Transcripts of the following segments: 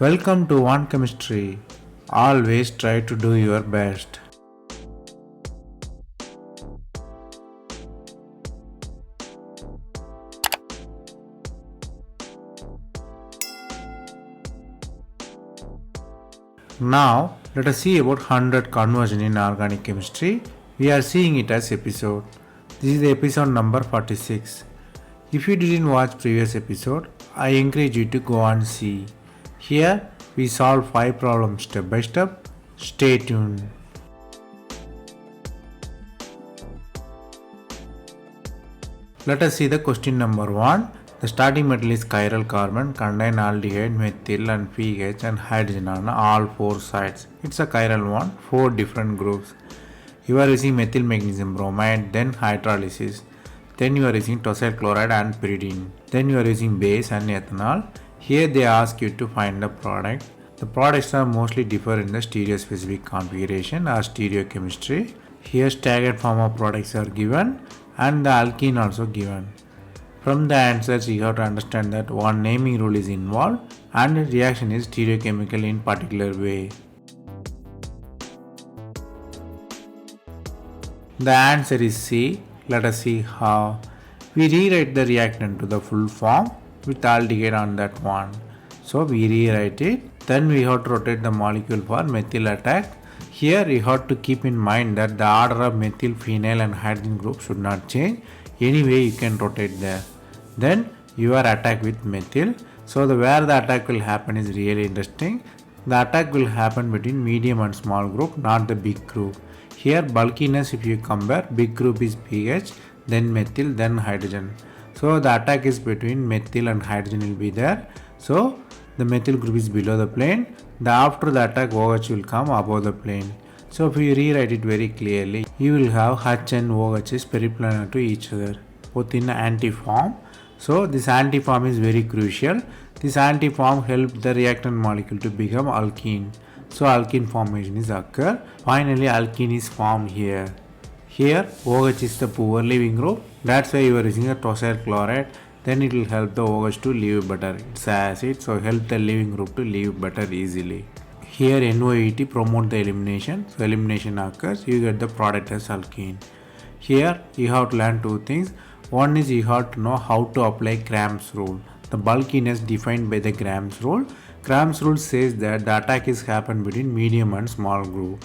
Welcome to One Chemistry. Always try to do your best. Now, let us see about 100 conversion in organic chemistry. We are seeing it as episode. This is the episode number 46. If you didn't watch previous episode, I encourage you to go and see. Here, we solve 5 problems step by step. Stay tuned. Let us see the question number 1. The starting metal is chiral carbon, contain aldehyde, methyl and pH and hydrogen on all 4 sides. It's a chiral one, 4 different groups. You are using methyl magnesium bromide, then hydrolysis. Then you are using tosyl chloride and pyridine. Then you are using base and ethanol. Here they ask you to find the product. The products are mostly differ in the stereospecific configuration or stereochemistry. Here staggered form of products are given and the alkene also given. From the answers you have to understand that one naming rule is involved and reaction is stereochemical in particular way. The answer is C. Let us see how. We rewrite the reactant to the full form with aldehyde on that one. So we rewrite it. Then we have to rotate the molecule for methyl attack. Here you have to keep in mind that the order of methyl, phenyl and hydrogen group should not change. Anyway you can rotate there. Then your attack with methyl. So where the attack will happen is really interesting. The attack will happen between medium and small group, not the big group. Here bulkiness, if you compare, big group is pH, then methyl, then hydrogen. So the attack is between methyl and hydrogen will be there. So the methyl group is below the plane. After the attack OH will come above the plane. So if you rewrite it very clearly, you will have H and OH is periplanar to each other, both in antiform. So this antiform is very crucial. This antiform helps the reactant molecule to become alkene. So alkene formation is occur. Finally alkene is formed here. Here OH is the poor leaving group. That's why you are using a tosyl chloride. Then it will help the OH to leave better. It's acid, so help the leaving group to leave better easily. Here NOET promote the elimination. So elimination occurs, you get the product as alkene. Here you have to learn 2 things. One is you have to know how to apply Gram's rule. The bulkiness defined by the Gram's rule. Gram's rule says that the attack is happen between medium and small group.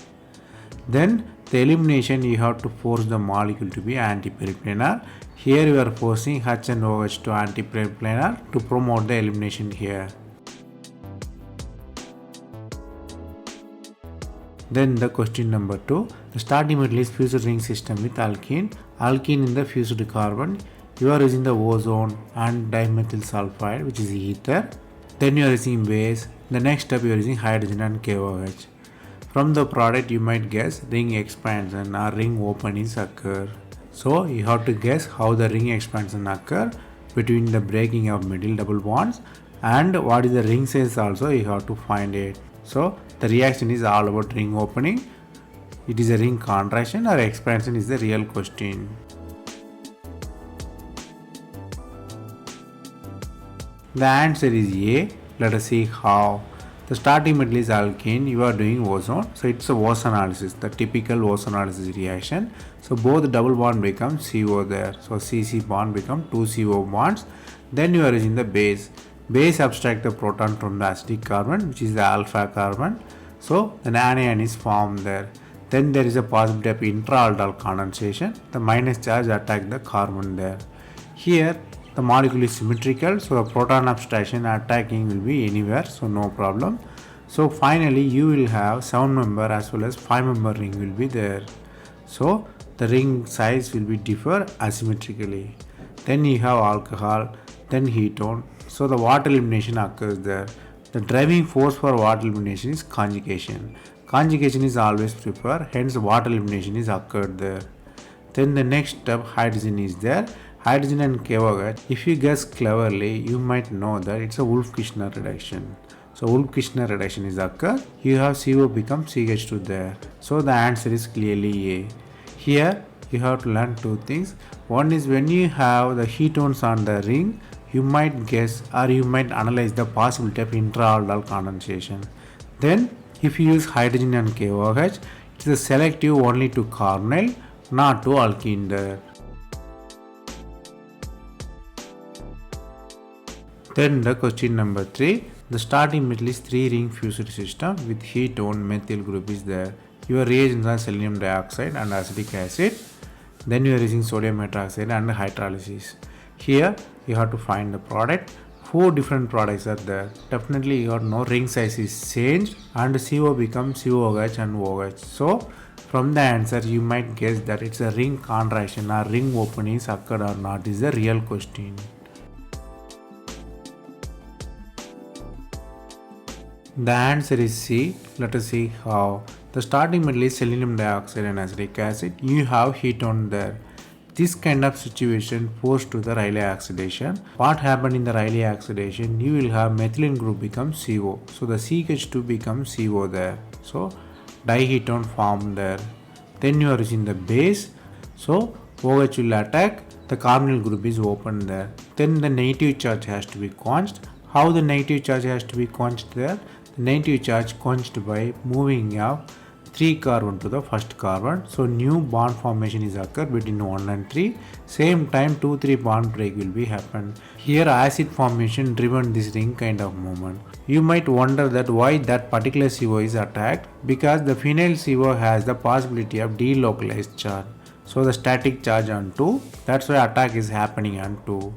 Then the elimination, you have to force the molecule to be antiperiplanar. Here you are forcing H and OH to antiperiplanar to promote the elimination here. Then the question number 2. The starting metal is fused ring system with alkene. Alkene in the fused carbon. You are using the ozone and dimethyl sulfide, which is ether. Then you are using base. The next step you are using hydrogen and KOH. From the product you might guess ring expansion or ring openings occur. So you have to guess how the ring expansion occur between the breaking of middle double bonds and what is the ring size also you have to find it. So the reaction is all about ring opening. It is a ring contraction or expansion is the real question. The answer is A. Let us see how. The starting metal is alkene, you are doing ozone. So it's a ozonolysis, the typical ozonolysis reaction. So both double bond become CO there. So CC bond become 2 CO bonds. Then you are using the base. Base abstract the proton from the acidic carbon, which is the alpha carbon. So the anion is formed there. Then there is a possibility of intra-aldol condensation. The minus charge attack the carbon there. Here the molecule is symmetrical, so the proton abstraction attacking will be anywhere, so no problem. So finally you will have 7 member as well as 5 member ring will be there. So the ring size will be differ asymmetrically. Then you have alcohol, then ketone. So the water elimination occurs there. The driving force for water elimination is conjugation. Conjugation is always preferred, hence water elimination is occurred there. Then the next step hydrogen is there. Hydrogen and KOH, if you guess cleverly, you might know that it's a Wolff-Kishner reduction. So Wolff-Kishner reduction is occur. You have CO become CH2 there. So the answer is clearly A. Here you have to learn 2 things. One is when you have the ketones on the ring, you might guess or you might analyze the possibility of intra-aldol condensation. Then, if you use hydrogen and KOH, it is selective only to carbonyl, not to alkene there. Then the question number 3, the starting metal is 3-ring fused system with ketone methyl group is there. Your reagents are selenium dioxide and acetic acid. Then you are using sodium hydroxide and hydrolysis. Here you have to find the product. 4 different products are there. Definitely you know ring size is changed and CO becomes COH and OH. So from the answer you might guess that it's a ring contraction or ring openings occurred or not is the real question. The answer is C. Let us see how. The starting metal is selenium dioxide and acetic acid. You have ketone there. This kind of situation forced to the Rayleigh oxidation. What happened in the Rayleigh oxidation? You will have methylene group become CO. So the CH2 becomes CO there. So diketone formed there. Then you are using the base. So OH will attack. The carbonyl group is open there. Then the negative charge has to be quenched. How the negative charge has to be quenched there? The negative charge quenched by moving of 3 carbon to the first carbon. So new bond formation is occurred between 1 and 3. Same time 2-3 bond break will be happen. Here acid formation driven this ring kind of movement. You might wonder that why that particular CO is attacked, because the phenyl CO has the possibility of delocalized charge. So the static charge on 2, that's why attack is happening on 2.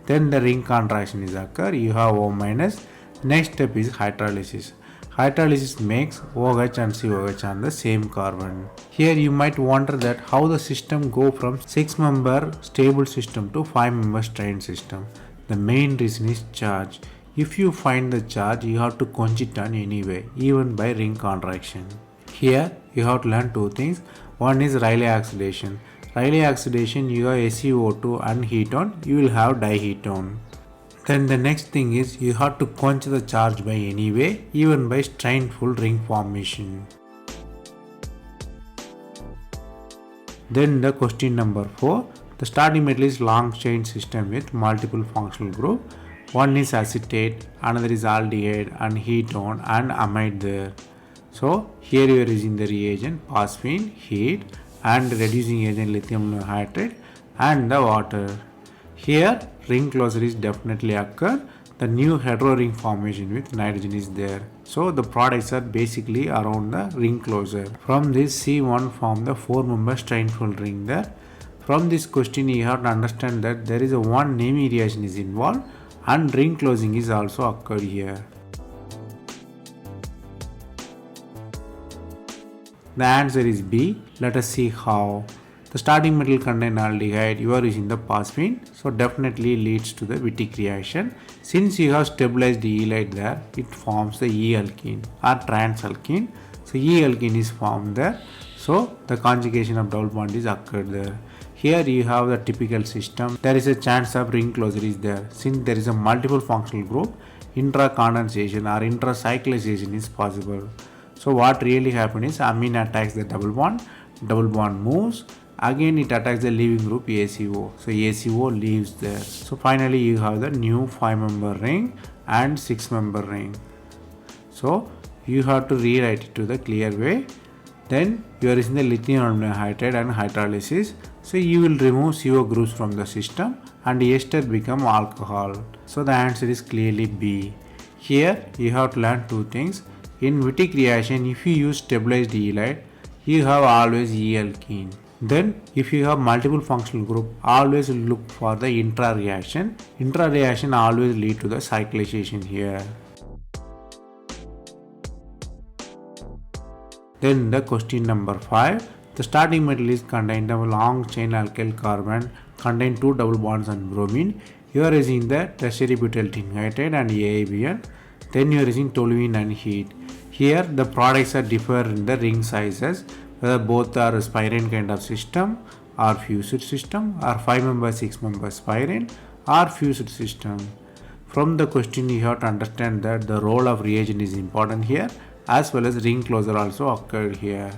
Then the ring contraction is occur. You have O minus. Next step is hydrolysis. Hydrolysis makes OH and COH on the same carbon. Here you might wonder that how the system go from 6-member stable system to 5-member strained system. The main reason is charge. If you find the charge, you have to quench it on any way, even by ring contraction. Here you have to learn 2 things. One is Rayleigh oxidation. Rayleigh oxidation, you have SiO2 and ketone, you will have diketone. Then the next thing is you have to quench the charge by any way, even by strained full ring formation. Then the question number 4, the starting metal is long chain system with multiple functional group. One is acetate, another is aldehyde and ketone and amide there. So here you are using the reagent phosphine, heat and reducing agent lithium hydride and the water. Here ring closure is definitely occur. The new hetero ring formation with nitrogen is there. So the products are basically around the ring closure. From this C1 form the 4-member strained full ring there. From this question you have to understand that there is a one Nemi reaction is involved and ring closing is also occurred here. The answer is B. Let us see how. The starting metal contain aldehyde, you are using the phosphine, so definitely leads to the Wittig reaction. Since you have stabilized the E-lite there, it forms the E-alkene or trans-alkene. So E-alkene is formed there. So the conjugation of double bond is occurred there. Here you have the typical system. There is a chance of ring closure is there. Since there is a multiple functional group, intra-condensation or intra-cyclization is possible. So what really happens is amine attacks the double bond moves, again it attacks the leaving group ACO, so ACO leaves there. So finally you have the new 5-member ring and 6-member ring. So you have to rewrite it to the clear way. Then you are using the lithium aluminum hydride and hydrolysis. So you will remove CO groups from the system and ester become alcohol. So the answer is clearly B. Here you have to learn 2 things. In Wittig reaction, if you use stabilized E-lite, you have always E-alkene. Then if you have multiple functional group, always look for the intra-reaction. Intra-reaction always lead to the cyclization here. Then the question number 5. The starting metal is contained of a long chain alkyl carbon contain 2 double bonds on bromine. You are using the tertiary butyl hydride and AIBN. Then you are using toluene and heat. Here the products are differ in the ring sizes, whether both are a spirene kind of system or fused system or 5-member 6-member spirene or fused system. From the question you have to understand that the role of reagent is important here, as well as ring closure also occurred here.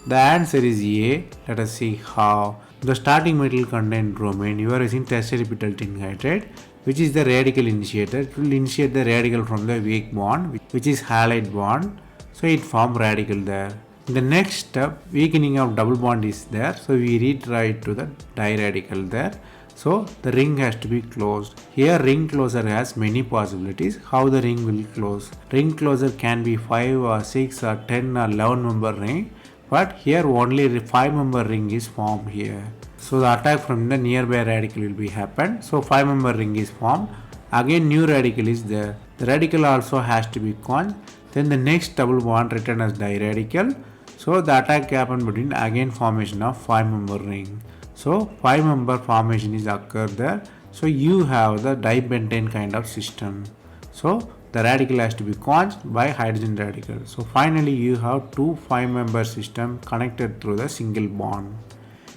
The answer is A. Let us see how. The starting metal contain bromine. You are using tertiary butyl tin hydride, which is the radical initiator. It will initiate the radical from the weak bond, which is halide bond. So it form radical there. In the next step, weakening of double bond is there. So we retry to the diradical there. So the ring has to be closed. Here ring closure has many possibilities. How the ring will close? Ring closure can be 5 or 6 or 10 or 11 member ring. But here only 5 member ring is formed here. So the attack from the nearby radical will be happen. So 5 member ring is formed. Again new radical is there. The radical also has to be conjugate. Then the next double bond written as diradical. So the attack happen between again formation of 5 member ring. So 5 member formation is occur there. So you have the dipentane kind of system. So the radical has to be conjugate by hydrogen radical. So finally you have two 5 member system connected through the single bond.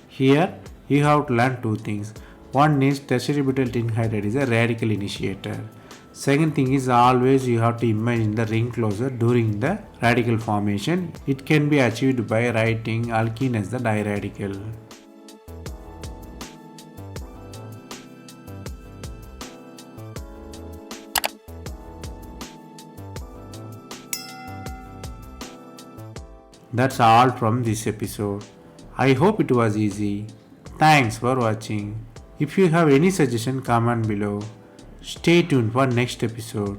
Here you have to learn two things. One is tertiary butyl tin hydride is a radical initiator. Second thing is always you have to imagine the ring closure during the radical formation. It can be achieved by writing alkene as the diradical. That's all from this episode. I hope it was easy. Thanks for watching. If you have any suggestion, comment below. Stay tuned for next episode.